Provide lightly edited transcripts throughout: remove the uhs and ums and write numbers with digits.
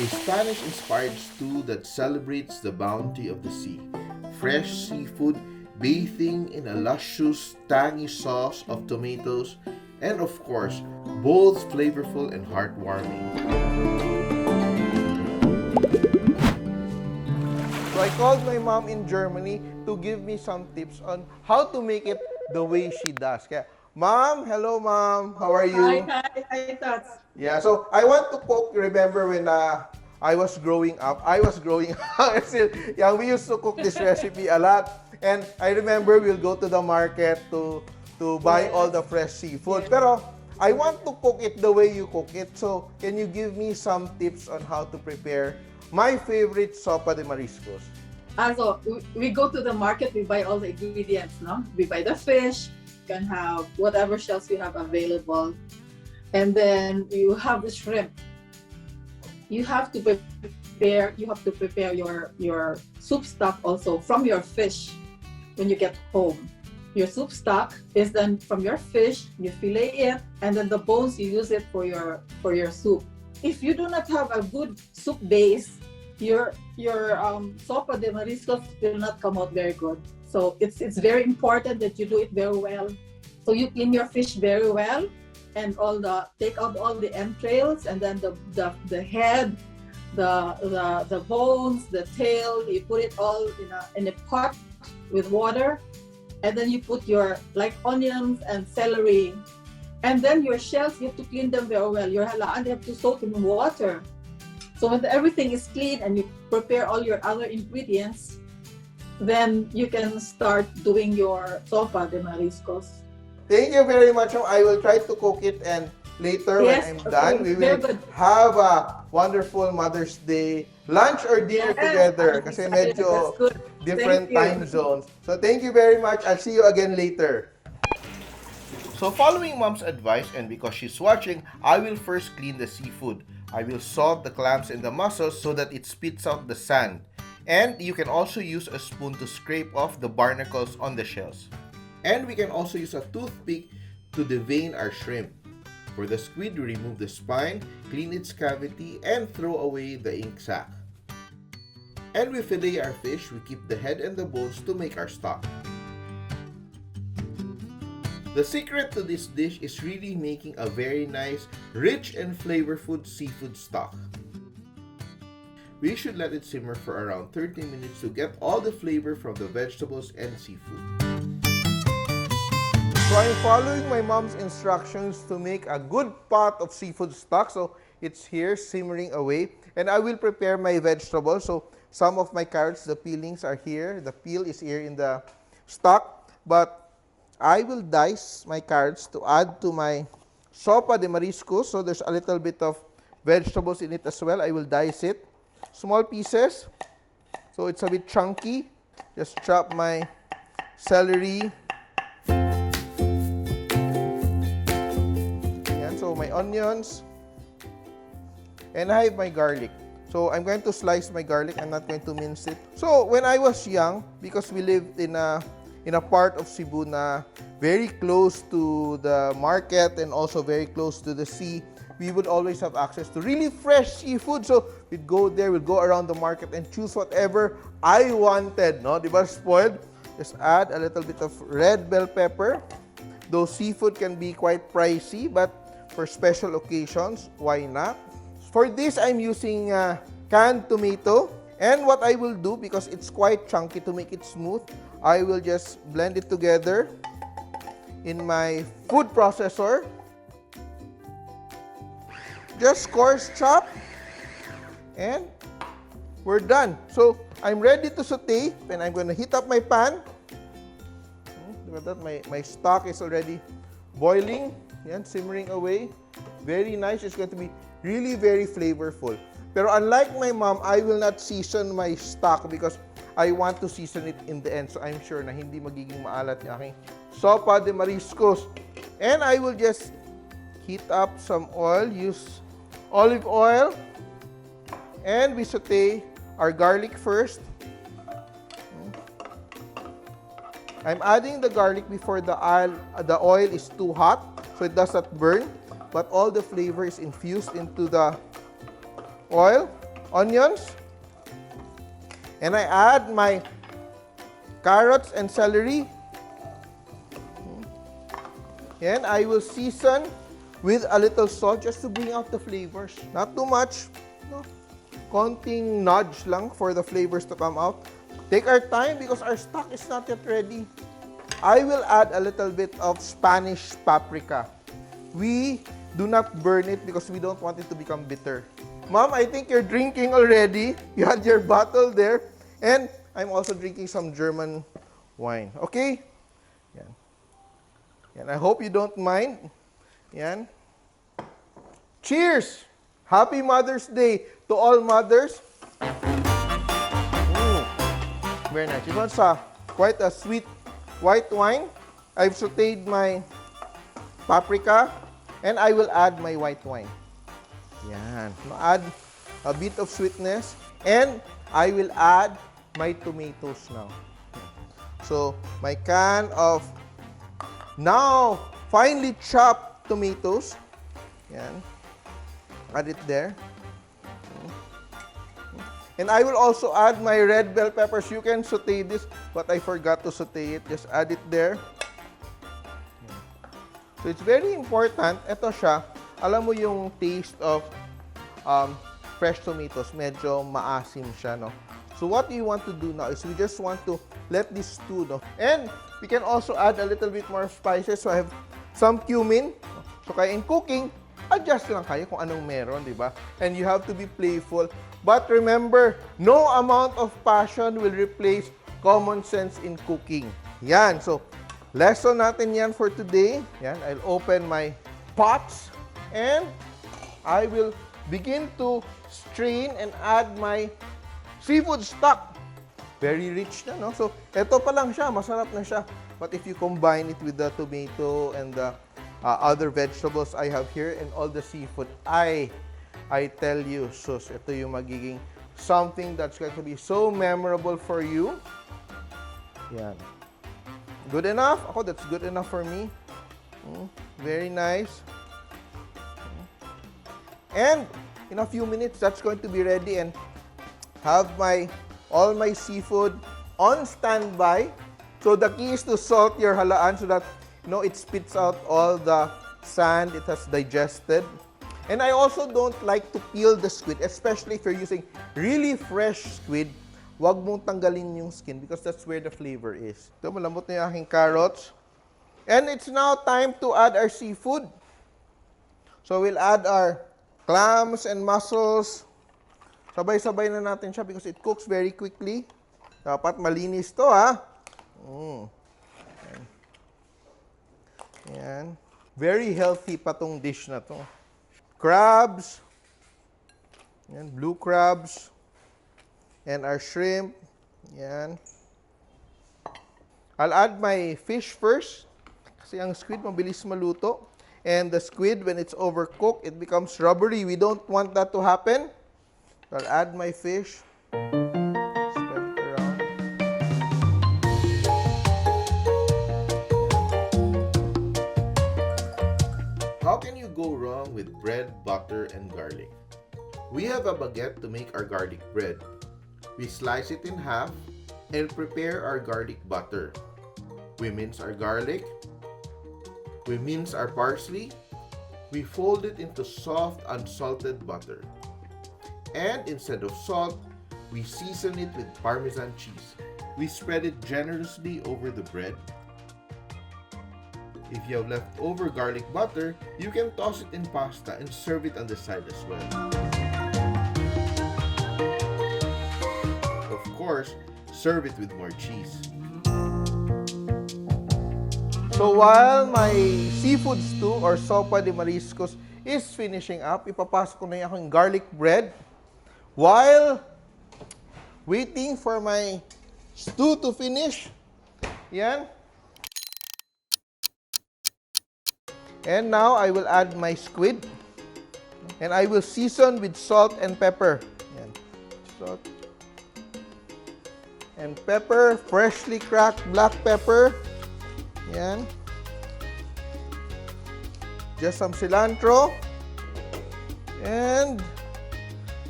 a Spanish-inspired stew that celebrates the bounty of the sea. Fresh seafood bathing in a luscious, tangy sauce of tomatoes, and of course, both flavorful and heartwarming. So I called my mom in Germany to give me some tips on how to make it the way she does. Kaya, Mom, hello mom, how are you? Hi, Tots. Yeah, so I want to cook, remember when I was growing up, still young, we used to cook this recipe a lot. And I remember we'll go to the market to buy all the fresh seafood. Pero I want to cook it the way you cook it. So can you give me some tips on how to prepare my favorite Sopa de Mariscos? So we go to the market, we buy all the ingredients, no? We buy the fish, you can have whatever shells you have available. And then you have the shrimp. You have to prepare your soup stock also from your fish when you get home. Your soup stock is then from your fish, you fillet it, and then the bones you use it for your soup. If you do not have a good soup base, your sopa de mariscos will not come out very good. So it's very important that you do it very well. So you clean your fish very well, and take out all the entrails, and then the head, the bones, the tail. You put it all in a pot with water, and then you put your onions and celery, and then your shells, you have to clean them very well. Your halaan, you have to soak in water. So when everything is clean and you prepare all your other ingredients, then you can start doing your sopa de mariscos. Thank you very much. I will try to cook it, and later when I'm done, we will have a wonderful Mother's Day lunch or dinner together kasi medyo different time zones. So thank you very much. I'll see you again later. So following mom's advice, and because she's watching, I will first clean the seafood. I will salt the clams and the mussels so that it spits out the sand. And you can also use a spoon to scrape off the barnacles on the shells. And we can also use a toothpick to devein our shrimp. For the squid, we remove the spine, clean its cavity, and throw away the ink sac. And we fillet our fish, we keep the head and the bones to make our stock. The secret to this dish is really making a very nice, rich and flavorful seafood stock. We should let it simmer for around 30 minutes to get all the flavor from the vegetables and seafood. So I'm following my mom's instructions to make a good pot of seafood stock. So it's here simmering away. And I will prepare my vegetables. So some of my carrots, the peelings are here. The peel is here in the stock. But I will dice my carrots to add to my sopa de mariscos. So there's a little bit of vegetables in it as well. I will dice it. Small pieces. So it's a bit chunky. Just chop my celery. So my onions, and I have my garlic. So I'm going to slice my garlic. I'm not going to mince it. So when I was young, because we lived in a part of Cebu na very close to the market and also very close to the sea, we would always have access to really fresh seafood. So we'd go there, we'd go around the market and choose whatever I wanted. No, diba spoiled? Just add a little bit of red bell pepper. Though seafood can be quite pricey, but for special occasions, why not? For this, I'm using canned tomato. And what I will do, because it's quite chunky, to make it smooth, I will just blend it together in my food processor. Just coarse chop. And we're done. So I'm ready to saute, and I'm going to heat up my pan. Look at that, my stock is already boiling. Yan, simmering away. Very nice. It's going to be really very flavorful. Pero unlike my mom, I will not season my stock because I want to season it in the end. So I'm sure na hindi magiging maalat yung aking sopa de mariscos. And I will just heat up some oil. Use olive oil. And we saute our garlic first. I'm adding the garlic before the oil is too hot, so it does not burn, but all the flavor is infused into the oil. onions. And I add my carrots and celery. And I will season with a little salt just to bring out the flavors. Not too much. No. Konting nudge lang for the flavors to come out. Take our time because our stock is not yet ready. I will add a little bit of Spanish paprika. We do not burn it because we don't want it to become bitter. Mom, I think you're drinking already. You had your bottle there. And I'm also drinking some German wine. Okay? Yan. Yan. I hope you don't mind. Yan. Cheers! Happy Mother's Day to all mothers. Very nice. This one's quite a sweet white wine. I've sauteed my paprika and I will add my white wine. Yan. Add a bit of sweetness and I will add my tomatoes now. So, my can of now finely chopped tomatoes. Yan. Add it there. And I will also add my red bell peppers. You can saute this, but I forgot to saute it. Just add it there. So it's very important. Ito siya. Alam mo yung taste of fresh tomatoes. Medyo maasim siya, no? So what we want to do now is we just want to let this stew, no? And we can also add a little bit more spices. So I have some cumin. So kaya in cooking, adjust lang kayo kung anong meron, di ba? And you have to be playful. But remember, no amount of passion will replace common sense in cooking. Yan. So, lesson natin yan for today. Yan. I'll open my pots and I will begin to strain and add my seafood stock. Very rich na, no? So, eto pa lang siya. Masarap na siya. But if you combine it with the tomato and the other vegetables I have here and all the seafood, I tell you, sus, ito yung magiging something that's going to be so memorable for you. Yan. Good enough? Ako, that's good enough for me. Very nice. And in a few minutes, that's going to be ready and have all my seafood on standby. So the key is to salt your halaan so that it spits out all the sand it has digested. And I also don't like to peel the squid, especially if you're using really fresh squid. Huwag mong tanggalin yung skin because that's where the flavor is. Ito, malambot na yung aking carrots. And it's now time to add our seafood. So we'll add our clams and mussels. Sabay-sabay na natin siya because it cooks very quickly. Dapat malinis to, ha? Yan. Very healthy pa tong dish na to. Crabs, yan, blue crabs, and our shrimp, yan. I'll add my fish first, kasi ang squid mabilis maluto. And the squid, when it's overcooked, it becomes rubbery. We don't want that to happen. So I'll add my fish. Spread it around. How can you go wrong with bread, butter, and garlic? We have a baguette to make our garlic bread. We slice it in half and prepare our garlic butter. We mince our garlic. We mince our parsley. We fold it into soft, unsalted butter. And instead of salt, we season it with parmesan cheese. We spread it generously over the bread. If you have leftover garlic butter, you can toss it in pasta and serve it on the side as well. Of course, serve it with more cheese. So while my seafood stew or Sopa De Mariscos is finishing up, ipapasok ko na yung aking garlic bread while waiting for my stew to finish. Yan. And now I will add my squid and I will season with salt and pepper. Yan. Salt and pepper, freshly cracked black pepper. Yan. Just some cilantro and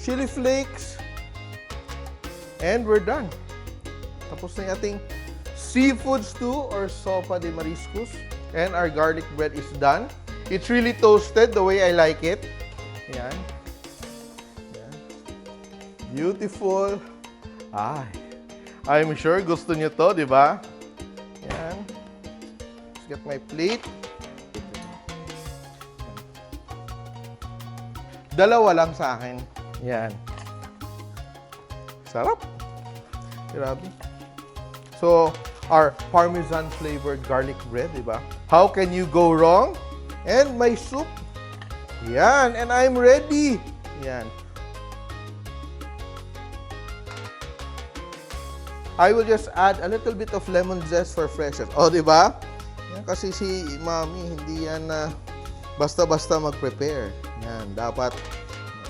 chili flakes. And we're done. Tapos na yung ating seafood stew or sopa de mariscos. And our garlic bread is done. It's really toasted the way I like it. Yan. Yan. Beautiful. Ay. I'm sure gusto niyo to, di ba? Yan. Let's get my plate. Dalawa lang sa akin. Yan. Sarap. Grabe. So, our parmesan flavored garlic bread, di ba? How can you go wrong? And my soup. Yan. And I'm ready. Yan. I will just add a little bit of lemon zest for freshness. Oh, di ba? Yan, kasi si Mami, hindi yan basta-basta mag-prepare. Yan, dapat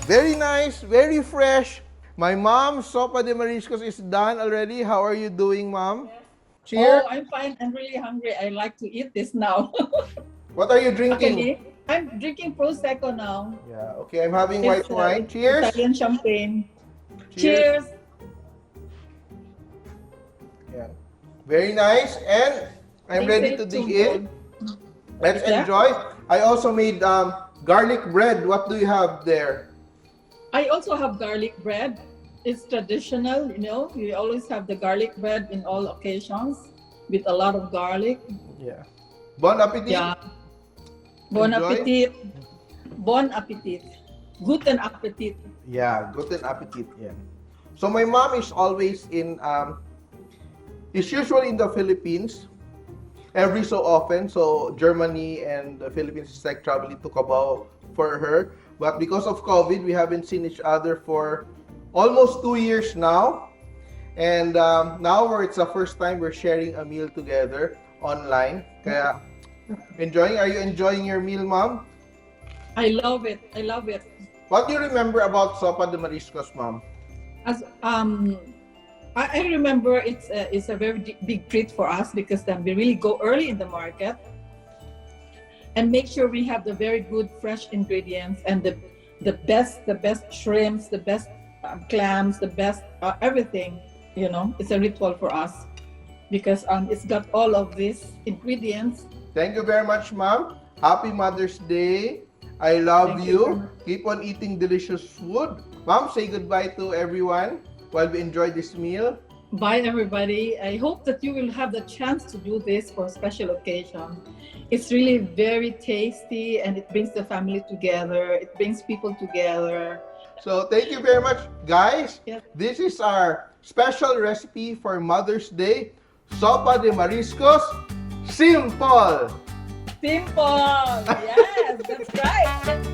very nice, very fresh. My mom, Sopa De Mariscos is done already. How are you doing, Mom? Cheers. Oh, I'm fine. I'm really hungry. I like to eat this now. What are you drinking? Okay, I'm drinking Prosecco now. Yeah, okay. I'm having white wine. Cheers. Italian champagne. Cheers. Cheers. Yeah. Very nice. And I'm ready to dig in. Let's enjoy. I also made garlic bread. What do you have there? I also have garlic bread. It's traditional, you know. We always have the garlic bread in all occasions with a lot of garlic. Yeah. Bon appetit. Yeah. Bon Enjoy. appetit. Bon appetit. Guten appetit. Yeah, guten appetit. Yeah. So my mom is always is usually in the Philippines every so often. So Germany and the Philippines is like traveling to Cubao for her. But because of COVID, we haven't seen each other for almost 2 years now. And now it's the first time we're sharing a meal together online. Kaya, are you enjoying your meal, Mom? I love it. I love it. What do you remember about Sopa de Mariscos, Mom? As I remember it's a very big treat for us because then we really go early in the market and make sure we have the very good fresh ingredients and the best shrimps, the best clams, the best everything. You know, it's a ritual for us because it's got all of these ingredients. Thank you very much, Mom. Happy Mother's Day. I love Thank you. Keep on eating delicious food. Mom, say goodbye to everyone while we enjoy this meal. Bye, everybody. I hope that you will have the chance to do this for a special occasion. It's really very tasty and it brings the family together. It brings people together. So thank you very much, guys. Yes. This is our special recipe for Mother's Day. Sopa de Mariscos. Simple! Simple! Yes, that's right.